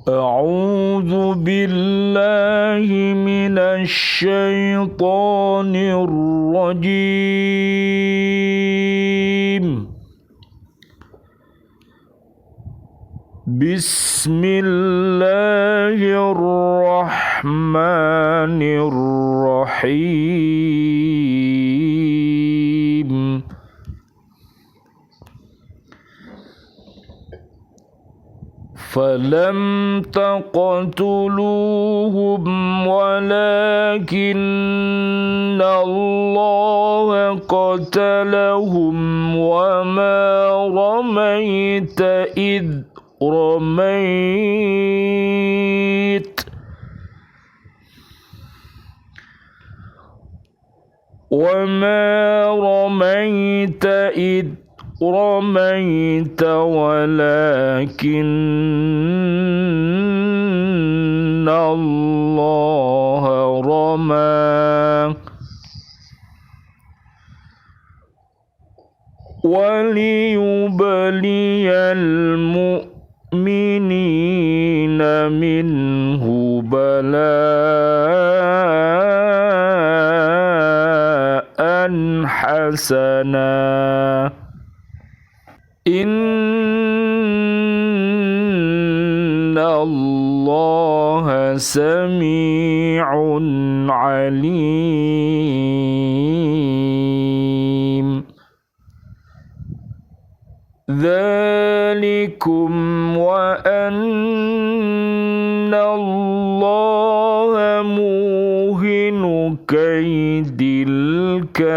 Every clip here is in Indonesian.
أعوذ بالله من الشيطان الرجيم. بسم الله الرحمن الرحيم. فلم تقتلوهم ولكن الله قتلهم وما رميت إذ رميت رميت ولكن الله رمى وليبلي المؤمنين منه بلاء حسنا إن الله سميع عليم. ذلكم وأن الله موهن كيد الكافرين.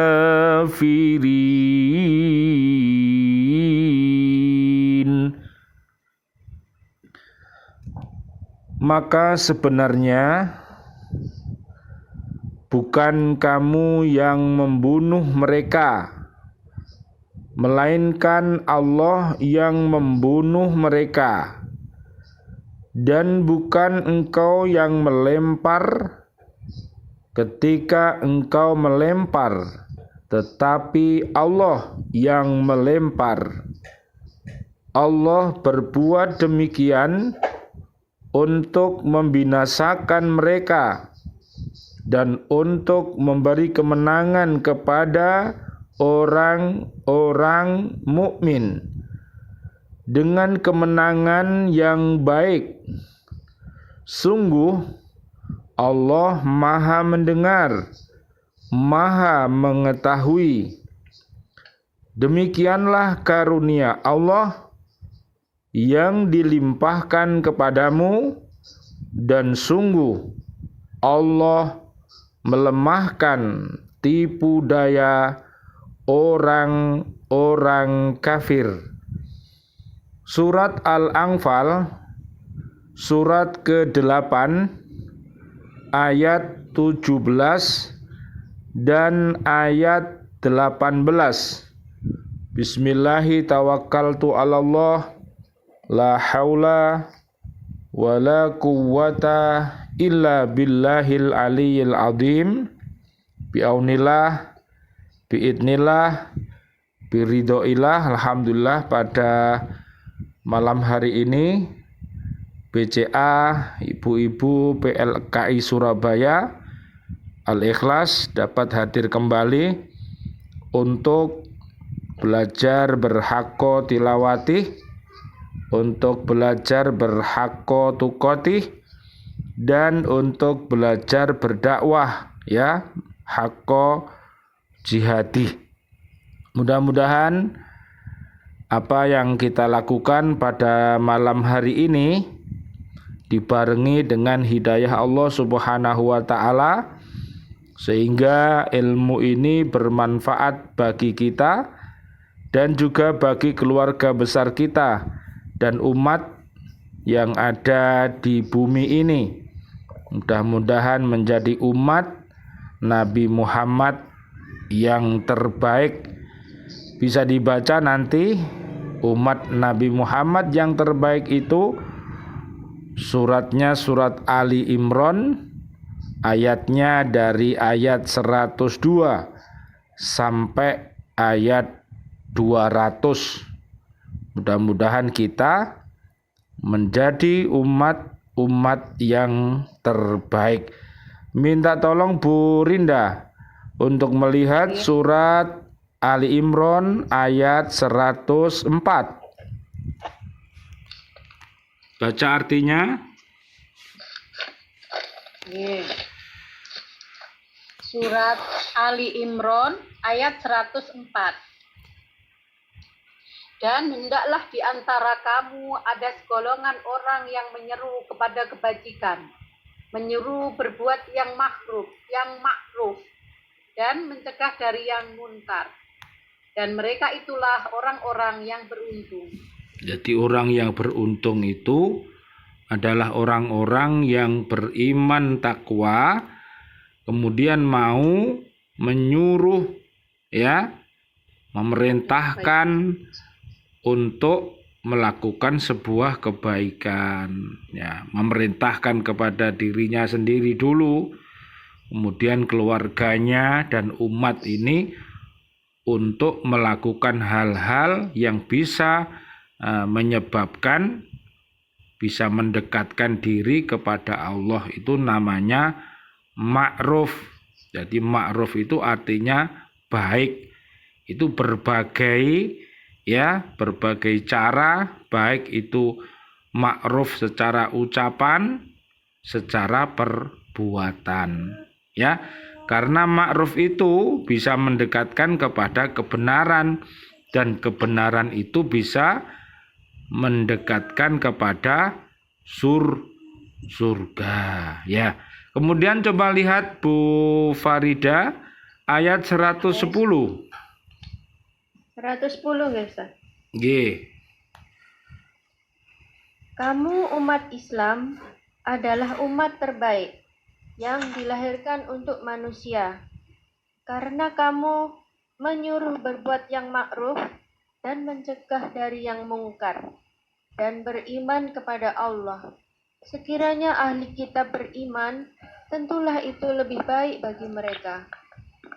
Maka sebenarnya bukan kamu yang membunuh mereka, melainkan Allah yang membunuh mereka, dan bukan engkau yang melempar ketika engkau melempar, tetapi Allah yang melempar. Allah berbuat demikian untuk membinasakan mereka dan untuk memberi kemenangan kepada orang-orang mukmin dengan kemenangan yang baik. Sungguh Allah Maha mendengar, Maha mengetahui. Demikianlah karunia Allah yang dilimpahkan kepadamu, dan sungguh Allah melemahkan tipu daya orang-orang kafir. Surat Al-Anfal surat ke-8 ayat 17 dan ayat 18. Bismillahi tawakkaltu 'alallah la haula wala quwwata illa billahil aliyyil azim. Biaunillah, biidnillah, biridhoillah. Alhamdulillah, pada malam hari ini BCA Ibu-Ibu PLKI Surabaya Al-Ikhlas dapat hadir kembali untuk belajar berhakko tilawati, untuk belajar berhakko tukoti, dan untuk belajar berdakwah, ya, hakko jihadi. Mudah-mudahan apa yang kita lakukan pada malam hari ini dibarengi dengan hidayah Allah Subhanahu wa ta'ala, sehingga ilmu ini bermanfaat bagi kita dan juga bagi keluarga besar kita dan umat yang ada di bumi ini. Mudah-mudahan menjadi umat Nabi Muhammad yang terbaik. Bisa dibaca nanti umat Nabi Muhammad yang terbaik itu suratnya surat Ali Imran, ayatnya dari ayat 102 sampai ayat 200. Mudah-mudahan kita menjadi umat umat yang terbaik. Minta tolong Bu Rinda untuk melihat surat Ali Imran ayat 104. Baca artinya. Surat Ali Imran ayat 104. Dan hendaklah di antara kamu ada segolongan orang yang menyeru kepada kebajikan, menyeru berbuat yang ma'ruf, dan mencegah dari yang munkar. Dan mereka itulah orang-orang yang beruntung. Jadi orang yang beruntung itu adalah orang-orang yang beriman takwa, kemudian mau menyuruh, memerintahkan untuk melakukan sebuah kebaikan, memerintahkan kepada dirinya sendiri dulu, kemudian keluarganya dan umat ini untuk melakukan hal-hal yang bisa menyebabkan, bisa mendekatkan diri kepada Allah. Itu namanya ma'ruf. Jadi ma'ruf itu artinya baik. Itu berbagai cara, baik itu ma'ruf secara ucapan, secara perbuatan, karena ma'ruf itu bisa mendekatkan kepada kebenaran, dan kebenaran itu bisa mendekatkan kepada surga, Kemudian coba lihat Bu Farida ayat 110. 110 guys. Kamu umat Islam adalah umat terbaik yang dilahirkan untuk manusia, karena kamu menyuruh berbuat yang ma'ruf dan mencegah dari yang mungkar, dan beriman kepada Allah. Sekiranya ahli kitab beriman, tentulah itu lebih baik bagi mereka.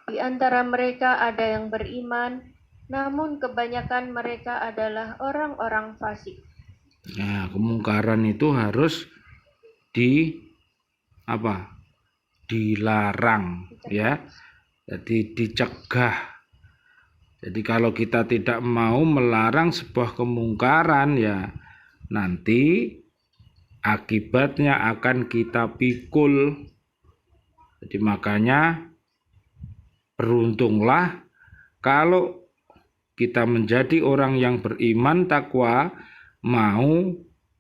Di antara mereka ada yang beriman, namun kebanyakan mereka adalah orang-orang fasik. Nah, kemungkaran itu harus dilarang, Jadi dicegah. Jadi kalau kita tidak mau melarang sebuah kemungkaran, nanti akibatnya akan kita pikul. Jadi makanya beruntunglah kalau kita menjadi orang yang beriman takwa, mau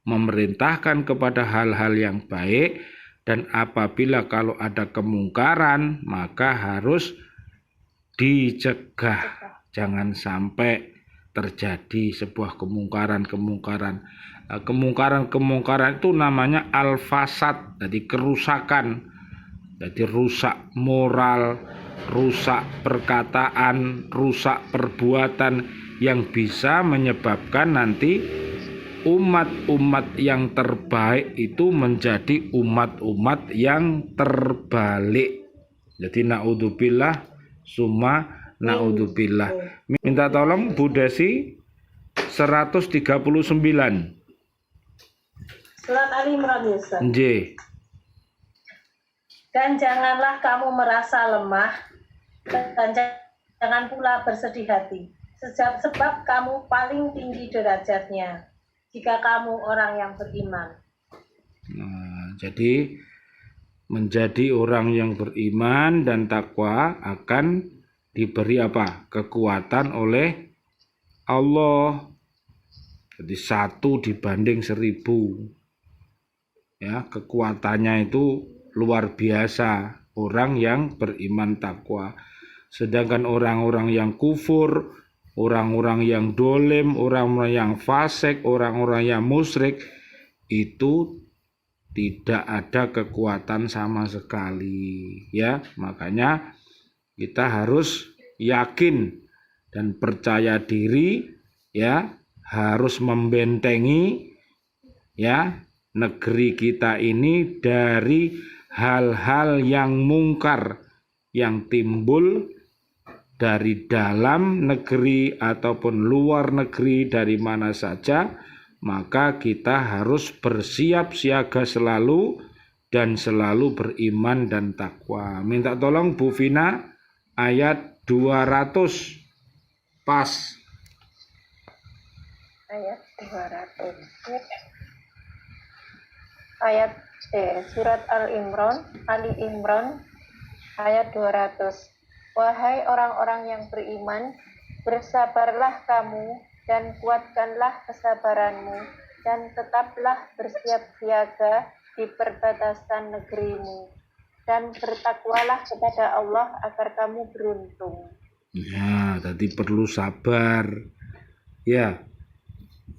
memerintahkan kepada hal-hal yang baik, dan apabila kalau ada kemungkaran maka harus dicegah. Jangan sampai terjadi sebuah kemungkaran. Kemungkaran itu namanya al-fasad, jadi kerusakan. Jadi rusak moral, rusak perkataan, rusak perbuatan yang bisa menyebabkan nanti umat-umat yang terbaik itu menjadi umat-umat yang terbalik. Jadi naudzubillah summa naudzubillah. Minta tolong Bu Desi 139. Surat Ali Imran. Dan janganlah kamu merasa lemah, dan jangan pula bersedih hati, sebab kamu paling tinggi derajatnya jika kamu orang yang beriman. Nah, jadi menjadi orang yang beriman dan takwa akan diberi kekuatan oleh Allah. Jadi 1 dibanding 1000. Kekuatannya itu luar biasa orang yang beriman takwa. Sedangkan orang-orang yang kufur, orang-orang yang dolim, orang-orang yang fasik, orang-orang yang musyrik, itu tidak ada kekuatan sama sekali. Makanya kita harus yakin dan percaya diri, harus membentengi negeri kita ini dari hal-hal yang mungkar yang timbul dari dalam negeri ataupun luar negeri, dari mana saja, maka kita harus bersiap siaga selalu dan selalu beriman dan takwa. Minta tolong Bu Vina, ayat 200 pas. Ayat 200. Ayat surat Ali Imran ayat 200. Wahai orang-orang yang beriman, bersabarlah kamu dan kuatkanlah kesabaranmu dan tetaplah bersiap siaga di perbatasan negerimu dan bertakwalah kepada Allah agar kamu beruntung. Ya, tadi perlu sabar. Ya,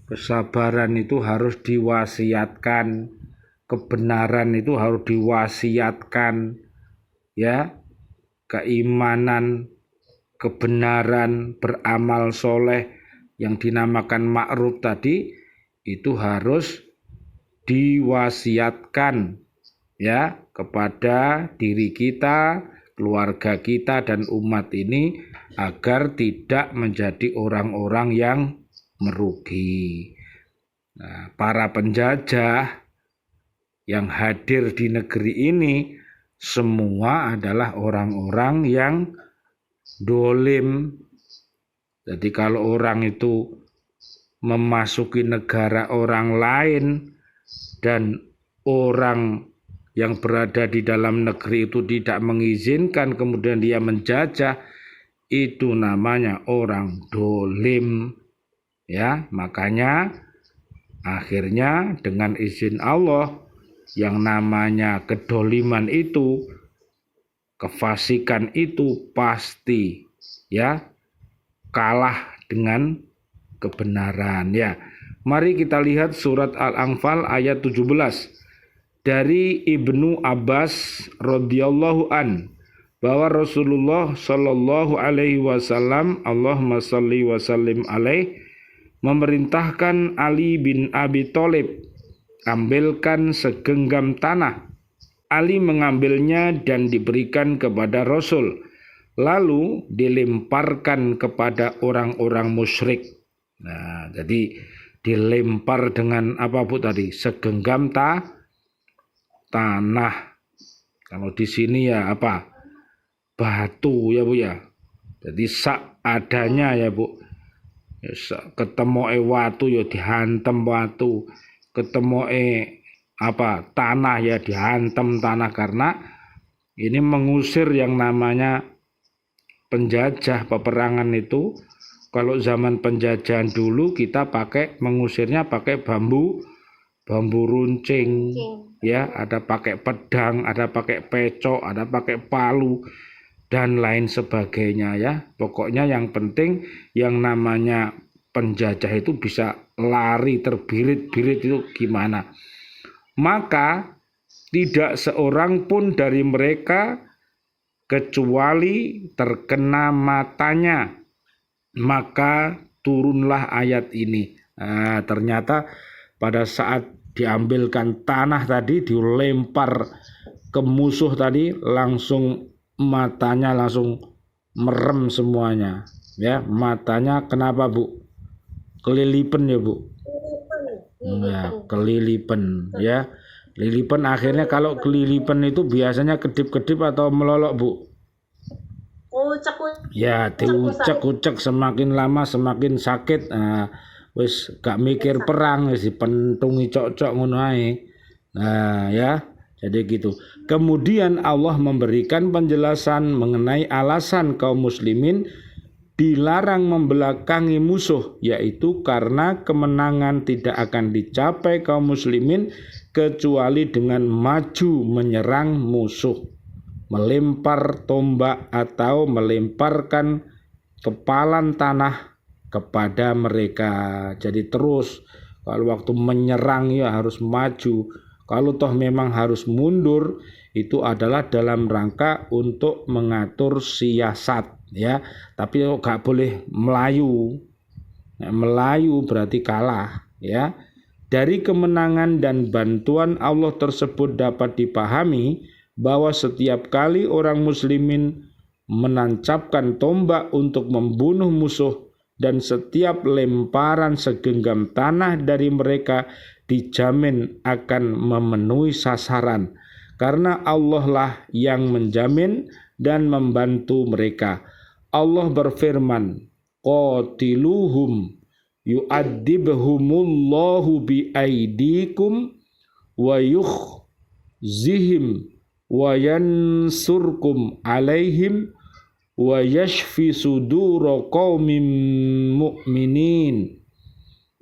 kesabaran itu harus diwasiatkan, kebenaran itu harus diwasiatkan. Ya, keimanan, kebenaran, beramal soleh yang dinamakan ma'ruf tadi itu harus diwasiatkan ya kepada diri kita, keluarga kita dan umat ini agar tidak menjadi orang-orang yang merugi. Nah, para penjajah yang hadir di negeri ini semua adalah orang-orang yang dolim. Jadi kalau orang itu memasuki negara orang lain dan orang yang berada di dalam negeri itu tidak mengizinkan, kemudian dia menjajah, itu namanya orang dolim. Ya, makanya akhirnya dengan izin Allah yang namanya kedoliman itu, kefasikan itu pasti ya kalah dengan kebenaran ya. Mari kita lihat surat Al-Anfal ayat 17 dari Ibnu Abbas radhiyallahu an bahwa Rasulullah sallallahu alaihi wasallam, Allahumma shalli wa sallim alaihi, memerintahkan Ali bin Abi Thalib, ambilkan segenggam tanah. Ali mengambilnya dan diberikan kepada Rasul, lalu dilemparkan kepada orang-orang musyrik. Nah, jadi dilempar dengan apa Bu tadi? Segenggam tanah. Kalau di sini ya apa? Batu ya Bu ya. Jadi seadanya ya Bu. Ketemu watu ya dihantem watu. Ketemu apa tanah ya dihantam tanah, karena ini mengusir yang namanya penjajah. Peperangan itu kalau zaman penjajahan dulu kita mengusirnya pakai bambu runcing ya, ada pakai pedang, ada pakai pecok, ada pakai palu dan lain sebagainya ya. Pokoknya yang penting yang namanya penjajah itu bisa lari terbirit-birit itu gimana. Maka tidak seorang pun dari mereka kecuali terkena matanya. Maka turunlah ayat ini. Nah, ternyata pada saat diambilkan tanah tadi, dilempar ke musuh tadi, langsung matanya langsung merem semuanya. Ya, matanya kenapa Bu? Kelilipan ya Bu? Ya, kelilipan ya. Lilipan akhirnya kalau kelilipan itu biasanya kedip-kedip atau melolok Bu? Ya, diucek-ucek, semakin lama semakin sakit. Nah, wis gak mikir perang, wis dipentungi cocok ngono ae. Nah, ya. Jadi gitu. Kemudian Allah memberikan penjelasan mengenai alasan kaum muslimin dilarang membelakangi musuh, yaitu karena kemenangan tidak akan dicapai kaum muslimin kecuali dengan maju menyerang musuh, melempar tombak atau melemparkan kepalan tanah kepada mereka. Jadi terus kalau waktu menyerang ya harus maju, kalau toh memang harus mundur itu adalah dalam rangka untuk mengatur siasat ya, tapi gak boleh melayu. Nah, melayu berarti kalah ya. Dari kemenangan dan bantuan Allah tersebut dapat dipahami bahwa setiap kali orang muslimin menancapkan tombak untuk membunuh musuh, dan setiap lemparan segenggam tanah dari mereka dijamin akan memenuhi sasaran, karena Allah lah yang menjamin dan membantu mereka. Allah berfirman, qatiluhum yu'adzibhumullahu biaidikum wa yukhzihim wa yansurkum alaihim wa yashfi sudura qaumin mu'minin.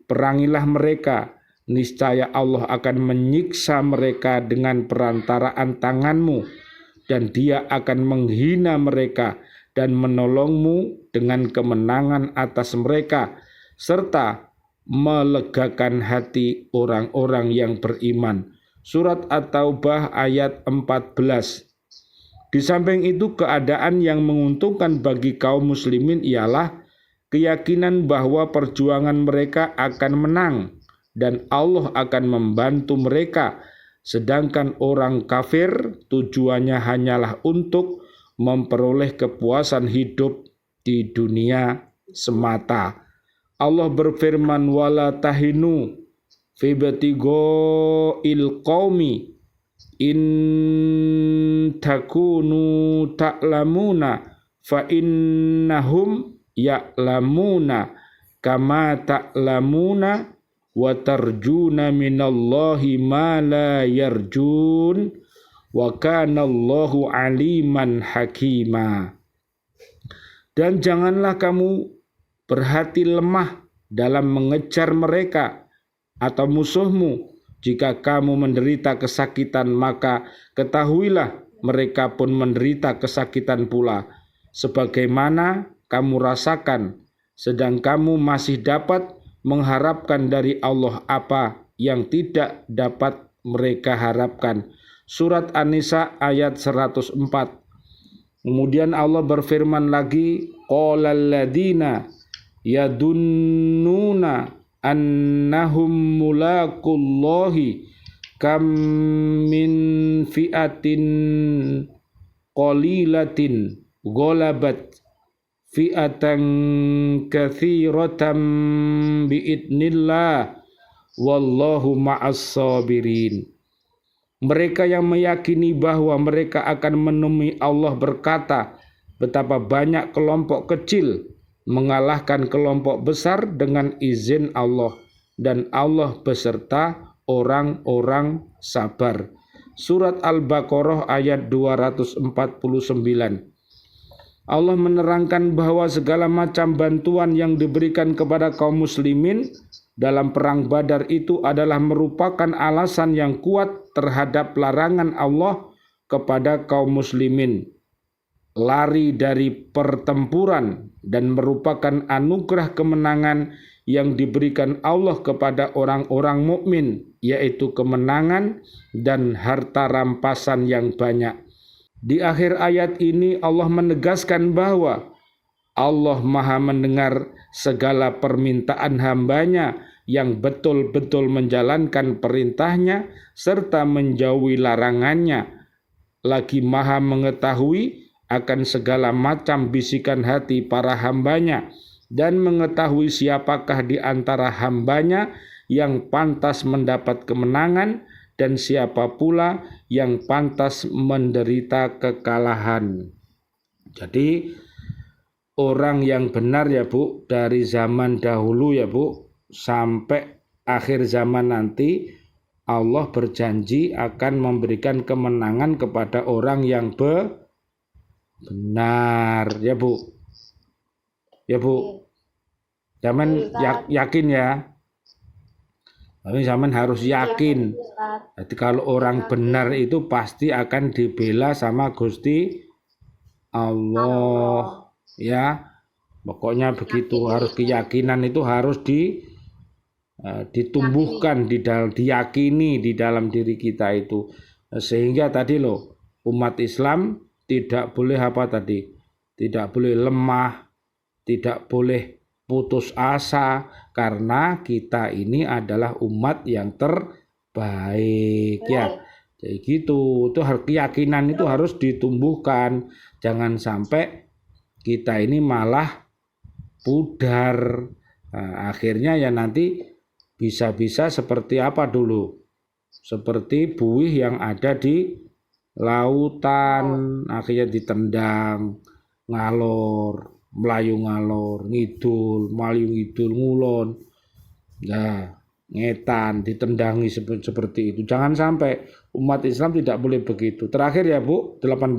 Perangilah mereka, niscaya Allah akan menyiksa mereka dengan perantaraan tanganmu, dan Dia akan menghina mereka dan menolongmu dengan kemenangan atas mereka, serta melegakan hati orang-orang yang beriman. Surat At-Taubah ayat 14. Di samping itu, keadaan yang menguntungkan bagi kaum muslimin ialah keyakinan bahwa perjuangan mereka akan menang dan Allah akan membantu mereka, sedangkan orang kafir tujuannya hanyalah untuk memperoleh kepuasan hidup di dunia semata. Allah berfirman, wala tahinu fi ibtighail qaumi in takunu ta'lamuna fa innahum ya'lamuna kama ta'lamuna wa tarjuna minallahi ma la yarjun wa kana Allahu aliman hakima. Dan janganlah kamu berhati lemah dalam mengejar mereka atau musuhmu. Jika kamu menderita kesakitan, maka ketahuilah mereka pun menderita kesakitan pula, sebagaimana kamu rasakan, sedang kamu masih dapat mengharapkan dari Allah apa yang tidak dapat mereka harapkan. Surat An-Nisa ayat 104. Kemudian Allah berfirman lagi, qalal ladzina yadunnuna annahum mulaqullahi kam min fi'atin qalilatin ghalabat fi'atan katsiratan biidnillah wallahu ma'as sabirin. Mereka yang meyakini bahwa mereka akan menemui Allah berkata, betapa banyak kelompok kecil mengalahkan kelompok besar dengan izin Allah, dan Allah beserta orang-orang sabar. Surat Al-Baqarah ayat 249. Allah menerangkan bahwa segala macam bantuan yang diberikan kepada kaum muslimin dalam perang Badar itu adalah merupakan alasan yang kuat terhadap larangan Allah kepada kaum muslimin lari dari pertempuran, dan merupakan anugerah kemenangan yang diberikan Allah kepada orang-orang mukmin, yaitu kemenangan dan harta rampasan yang banyak. Di akhir ayat ini Allah menegaskan bahwa Allah Maha mendengar segala permintaan hambanya yang betul-betul menjalankan perintahnya serta menjauhi larangannya, lagi Maha mengetahui akan segala macam bisikan hati para hambanya, dan mengetahui siapakah di antara hambanya yang pantas mendapat kemenangan dan siapa pula yang pantas menderita kekalahan. Jadi orang yang benar ya Bu, dari zaman dahulu ya Bu, sampai akhir zaman nanti Allah berjanji akan memberikan kemenangan kepada orang yang benar ya Bu. Ya Bu. Zaman yakin ya. Tapi zaman harus yakin. Jadi kalau orang benar itu pasti akan dibela sama Gusti Allah. Ya. Pokoknya begitu, harus keyakinan itu harus ditumbuhkan, diyakini di dalam diri kita itu. Sehingga tadi loh, umat Islam tidak boleh apa tadi? Tidak boleh lemah, tidak boleh putus asa, karena kita ini adalah umat yang terbaik ya. Jadi gitu, itu keyakinan itu harus ditumbuhkan. Jangan sampai kita ini malah pudar. Nah, akhirnya ya nanti bisa-bisa seperti apa dulu? Seperti buih yang ada di lautan, akhirnya ditendang, ngalor, melayu ngalor, ngidul, melayu ngidul, ngulon. Nah, ngetan, ditendangi seperti itu. Jangan sampai umat Islam tidak boleh begitu. Terakhir ya Bu, 18.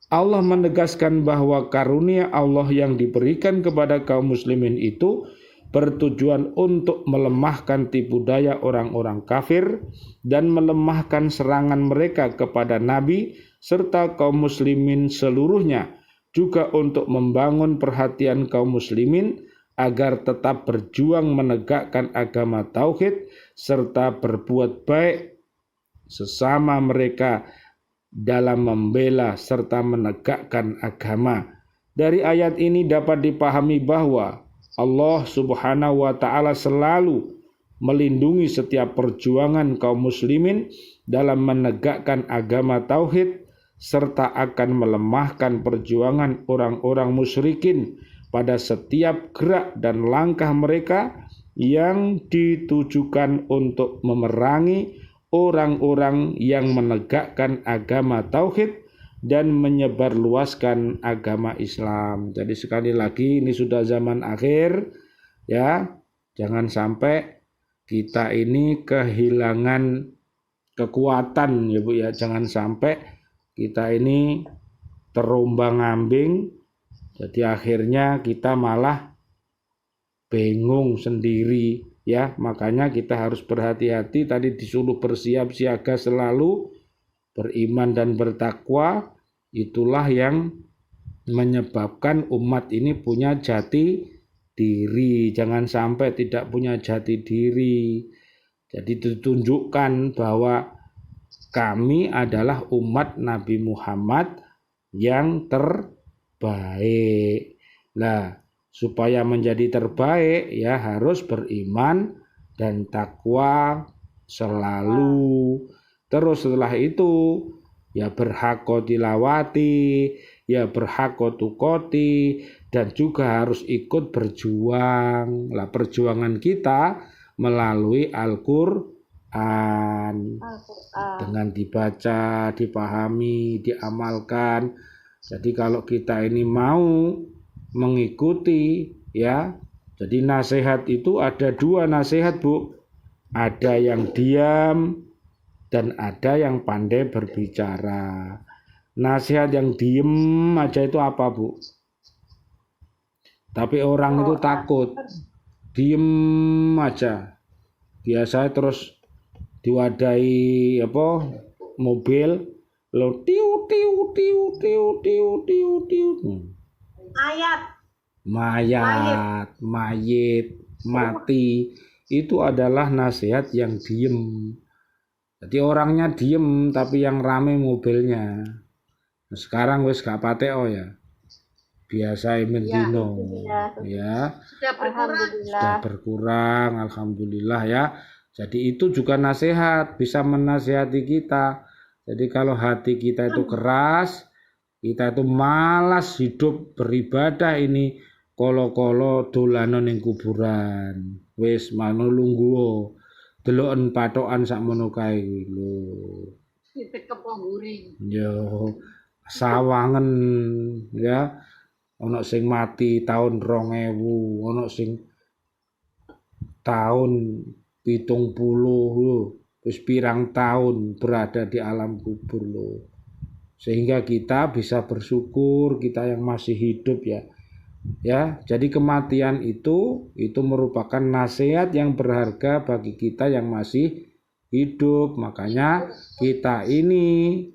Allah menegaskan bahwa karunia Allah yang diberikan kepada kaum muslimin itu bertujuan untuk melemahkan tipu daya orang-orang kafir dan melemahkan serangan mereka kepada Nabi serta kaum muslimin seluruhnya, juga untuk membangun perhatian kaum muslimin agar tetap berjuang menegakkan agama tauhid serta berbuat baik sesama mereka dalam membela serta menegakkan agama. Dari ayat ini dapat dipahami bahwa Allah Subhanahu wa Ta'ala selalu melindungi setiap perjuangan kaum muslimin dalam menegakkan agama tauhid serta akan melemahkan perjuangan orang-orang musyrikin pada setiap gerak dan langkah mereka yang ditujukan untuk memerangi orang-orang yang menegakkan agama tauhid dan menyebarluaskan agama Islam. Jadi sekali lagi ini sudah zaman akhir ya. Jangan sampai kita ini kehilangan kekuatan ya Bu ya. Jangan sampai kita ini terombang-ambing. Jadi akhirnya kita malah bingung sendiri ya. Makanya kita harus berhati-hati, tadi disuruh bersiap siaga selalu, beriman dan bertakwa. Itulah yang menyebabkan umat ini punya jati diri. Jangan sampai tidak punya jati diri. Jadi ditunjukkan bahwa kami adalah umat Nabi Muhammad yang terbaik. Nah, supaya menjadi terbaik ya harus beriman dan takwa selalu. Terus setelah itu ya berhaqqa tilawati, ya berhaqqa tuqati, dan juga harus ikut berjuang. Lah perjuangan kita melalui Al-Qur'an dengan dibaca, dipahami, diamalkan. Jadi kalau kita ini mau mengikuti ya, jadi nasihat itu ada dua nasihat Bu. Ada yang diam dan ada yang pandai berbicara. Nasihat yang diem aja itu apa Bu? Tapi orang itu takut, diem aja. Biasa terus diwadahi apa mobil, lo tiu tiu tiu tiu tiu tiu tiu. Mayat, mati. Itu adalah nasihat yang diem. Jadi orangnya diem tapi yang rame mobilnya. Nah, sekarang wis gak pateo ya. Biasa mendino ya. Sudah berkurang alhamdulillah ya. Jadi itu juga nasihat, bisa menasihati kita. Jadi kalau hati kita itu keras, kita itu malas hidup beribadah ini, kolo-kolo dolanan ning kuburan. Wis mano lungguh. Deloken patokan sakmono kae lho. Ditekep guring. Yo sawangen ya. Ono sing mati tahun 2000, ono sing tahun 70 lho. Wis pirang tahun berada di alam kubur lho. Sehingga kita bisa bersyukur kita yang masih hidup ya. Ya, jadi kematian itu merupakan nasihat yang berharga bagi kita yang masih hidup. Makanya kita ini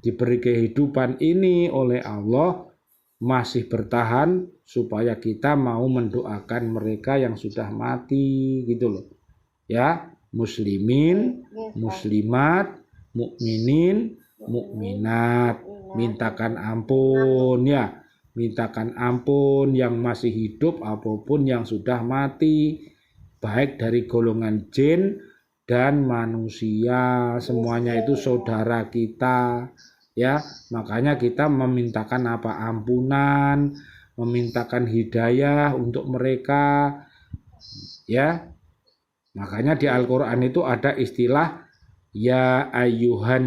diberi kehidupan ini oleh Allah masih bertahan supaya kita mau mendoakan mereka yang sudah mati gitu loh. Ya, muslimin, muslimat, mukminin, mukminat, mintakan ampun ya. Mintakan ampun yang masih hidup apapun yang sudah mati, baik dari golongan jin dan manusia, semuanya itu saudara kita ya. Makanya kita memintakan apa? Ampunan, memintakan hidayah untuk mereka, ya. Makanya di Al-Quran itu ada istilah ya ayyuhan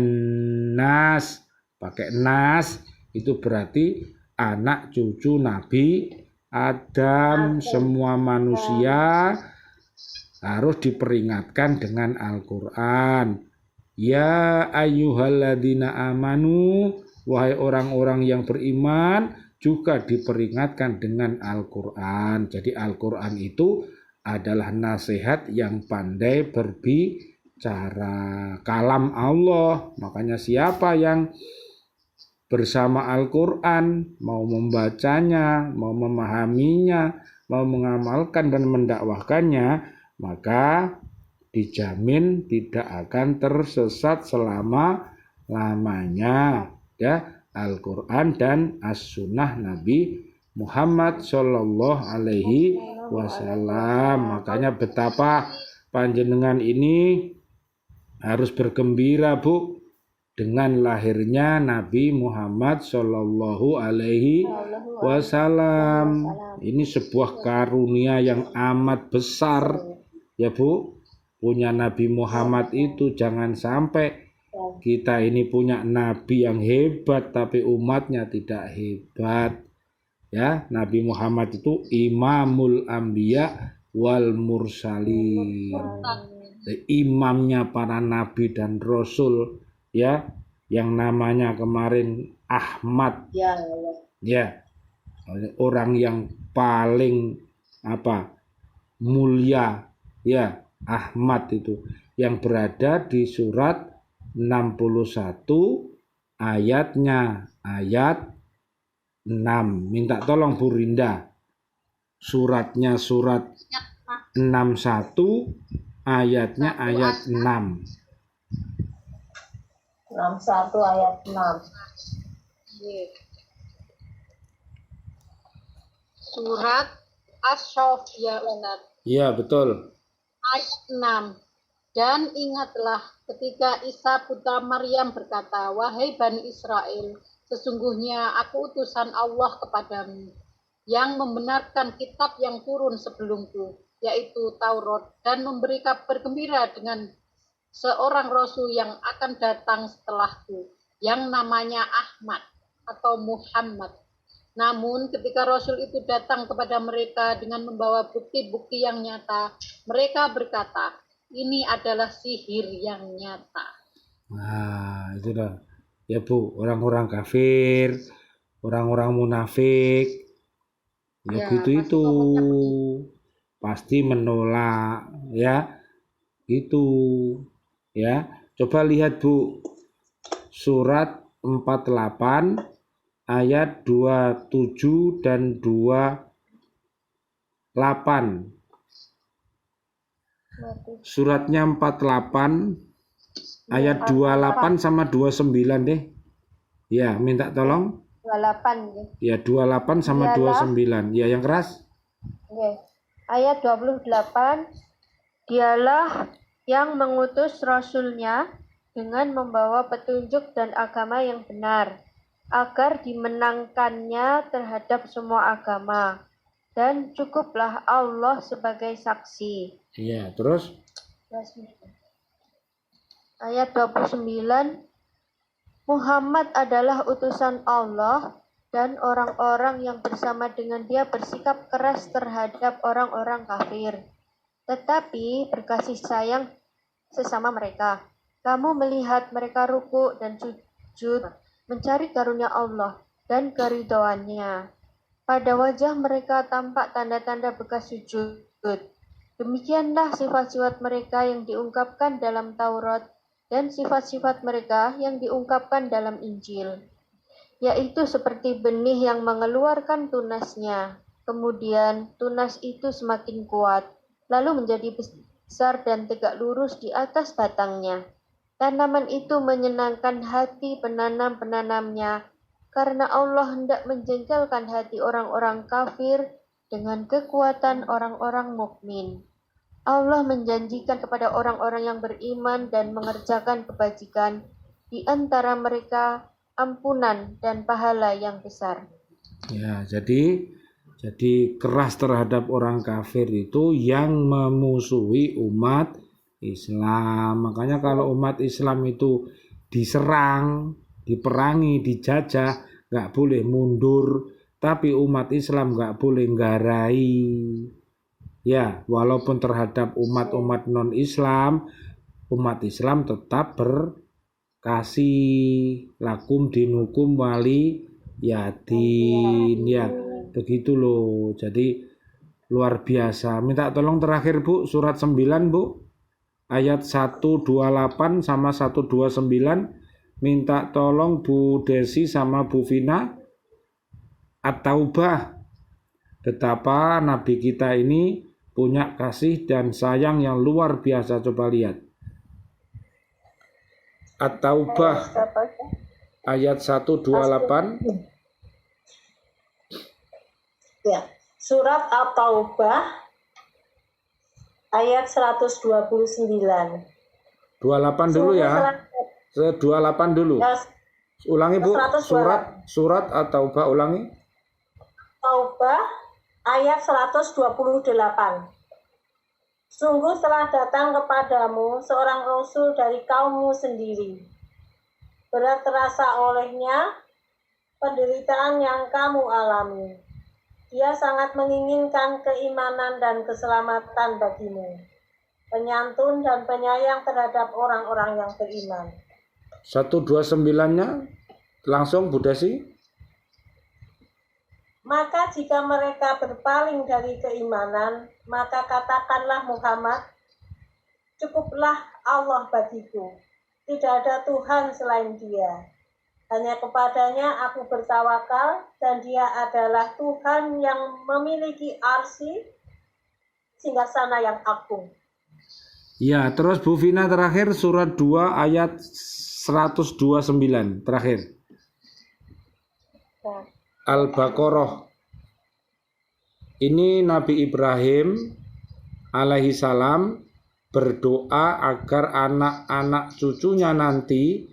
nas, pakai nas, itu berarti anak cucu Nabi Adam, semua manusia harus diperingatkan dengan Al-Quran. Ya ayyuhalladzina amanu, wahai orang-orang yang beriman, juga diperingatkan dengan Al-Quran. Jadi Al-Quran itu adalah nasihat yang pandai berbicara, kalam Allah. Makanya siapa yang bersama Al-Quran, mau membacanya, mau memahaminya, mau mengamalkan dan mendakwahkannya, maka dijamin tidak akan tersesat selama-lamanya, ya. Al-Quran dan As-Sunnah Nabi Muhammad Shallallahu Alaihi Wasallam. Makanya betapa panjenengan ini harus bergembira, Bu, dengan lahirnya Nabi Muhammad Shallallahu Alaihi Wasallam. Ini sebuah karunia yang amat besar, ya Bu. Punya Nabi Muhammad itu, jangan sampai kita ini punya Nabi yang hebat tapi umatnya tidak hebat, ya. Nabi Muhammad itu Imamul Anbiya wal Mursalin, imamnya para nabi dan rasul, ya, yang namanya kemarin Ahmad, ya, orang yang paling mulia, ya, Ahmad itu, yang berada di surat 61 ayatnya ayat 6. Minta tolong Bu Rinda, suratnya surat 61 ayatnya ayat 6. 61 ayat 6. Surat As-Saff, ya Ustaz. Iya, betul. Ayat 6. Dan ingatlah ketika Isa putra Maryam berkata, wahai Bani Israel, sesungguhnya aku utusan Allah kepadamu, yang membenarkan kitab yang turun sebelumku, yaitu Taurat, dan memberi kabar gembira dengan seorang rasul yang akan datang setelahku, yang namanya Ahmad atau Muhammad. Namun ketika rasul itu datang kepada mereka dengan membawa bukti-bukti yang nyata, mereka berkata, ini adalah sihir yang nyata. Nah, itu dah. Ya Bu, orang-orang kafir, orang-orang munafik, ya gitu itu pasti menolak, ya. Itu, ya. Coba lihat Bu, surat 48 ayat 27 dan 28. Suratnya 48 ayat 28 sama 29 deh. Ya, minta tolong. 28 ya. Ya, 28 sama 29. Ya, yang keras. Oke. Ayat 28, dialah yang mengutus rasulnya dengan membawa petunjuk dan agama yang benar, agar dimenangkannya terhadap semua agama. Dan cukuplah Allah sebagai saksi. Iya, terus? Ayat 29, Muhammad adalah utusan Allah dan orang-orang yang bersama dengan dia bersikap keras terhadap orang-orang kafir, tetapi berkasih sayang sesama mereka. Kamu melihat mereka ruku dan sujud mencari karunia Allah dan keridhoannya. Pada wajah mereka tampak tanda-tanda bekas sujud. Demikianlah sifat-sifat mereka yang diungkapkan dalam Taurat dan sifat-sifat mereka yang diungkapkan dalam Injil, yaitu seperti benih yang mengeluarkan tunasnya. Kemudian tunas itu semakin kuat, lalu menjadi besar dan tegak lurus di atas batangnya. Tanaman itu menyenangkan hati penanam-penanamnya, karena Allah hendak menjengkelkan hati orang-orang kafir dengan kekuatan orang-orang mukmin. Allah menjanjikan kepada orang-orang yang beriman dan mengerjakan kebajikan di antara mereka ampunan dan pahala yang besar. Ya, jadi Jadi keras terhadap orang kafir itu yang memusuhi umat Islam. Makanya kalau umat Islam itu diserang, diperangi, dijajah, nggak boleh mundur. Tapi umat Islam nggak boleh nggarai. Ya, walaupun terhadap umat-umat non-Islam, umat Islam tetap berkasih. Lakum dinukum wali yadin. Ya, begitu loh. Jadi luar biasa. Minta tolong terakhir Bu, surat 9 Bu. Ayat 128 sama 129. Minta tolong Bu Desi sama Bu Vina. At-Taubah. Betapa Nabi kita ini punya kasih dan sayang yang luar biasa. Coba lihat. At-Taubah ayat 128. Ya, surat At-Taubah ayat 129. 28 dulu ya. 28 dulu. Ulangi Bu, surat At-Taubah ulangi. Taubah ayat 128. Sungguh telah datang kepadamu seorang rasul dari kaummu sendiri. Berat terasa olehnya penderitaan yang kamu alami. Dia sangat menginginkan keimanan dan keselamatan bagimu. Penyantun dan penyayang terhadap orang-orang yang beriman. 129-nya langsung Bu Desi. Maka jika mereka berpaling dari keimanan, maka katakanlah Muhammad, cukuplah Allah bagiku. Tidak ada Tuhan selain Dia. Hanya kepadanya aku bertawakal dan Dia adalah Tuhan yang memiliki arsy singgasana yang agung. Ya, terus Bu Vina terakhir surat 2 ayat 129 terakhir. Ya. Al-Baqarah. Ini Nabi Ibrahim alaihi salam berdoa agar anak-anak cucunya nanti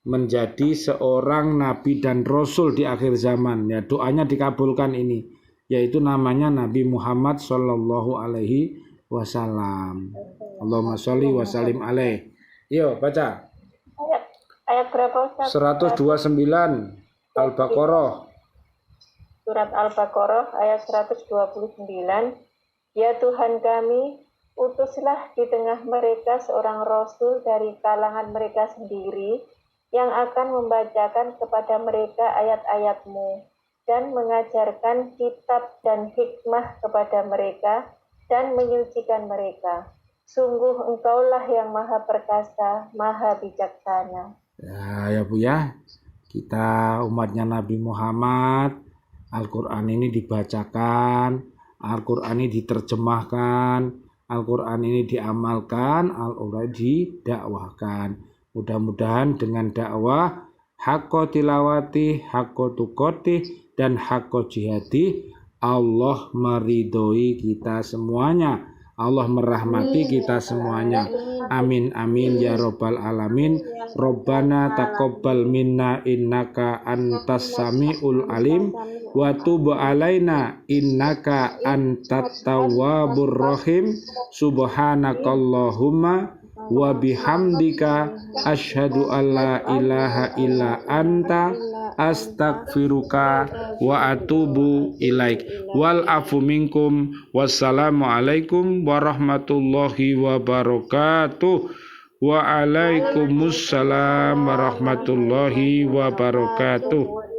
menjadi seorang nabi dan rasul di akhir zaman. Ya, doanya dikabulkan ini, yaitu namanya Nabi Muhammad sallallahu alaihi wasallam. Allahumma sholli wa sallim alaih. Yo, baca. Ayat berapa Ustaz? 129 Al-Baqarah. Surat Al-Baqarah ayat 129. Ya Tuhan kami, utuslah di tengah mereka seorang rasul dari kalangan mereka sendiri yang akan membacakan kepada mereka ayat-ayat-Mu dan mengajarkan kitab dan hikmah kepada mereka dan menyucikan mereka. Sungguh Engkaulah yang maha perkasa, maha bijaksana. Ya Bu ya, kita umatnya Nabi Muhammad, Al-Quran ini dibacakan, Al-Quran ini diterjemahkan, Al-Quran ini diamalkan, Al-Quran didakwahkan. Mudah-mudahan dengan dakwah hakko tilawati, hakko tukoti, dan hakko jihadi, Allah meridhoi kita semuanya. Allah merahmati kita semuanya. Amin amin ya robbal alamin. Robbana taqabbal minna innaka antas samiul alim wa tub alaina innaka antat tawwabur rahim. Subhanakallahumma wa bihamdika asyhadu alla ilaha illa anta astaghfiruka wa atubu ilaik. Wal afu minkum. Wassalamu alaikum warahmatullahi wabarakatuh. Waalaikumsalam warahmatullahi wabarakatuh.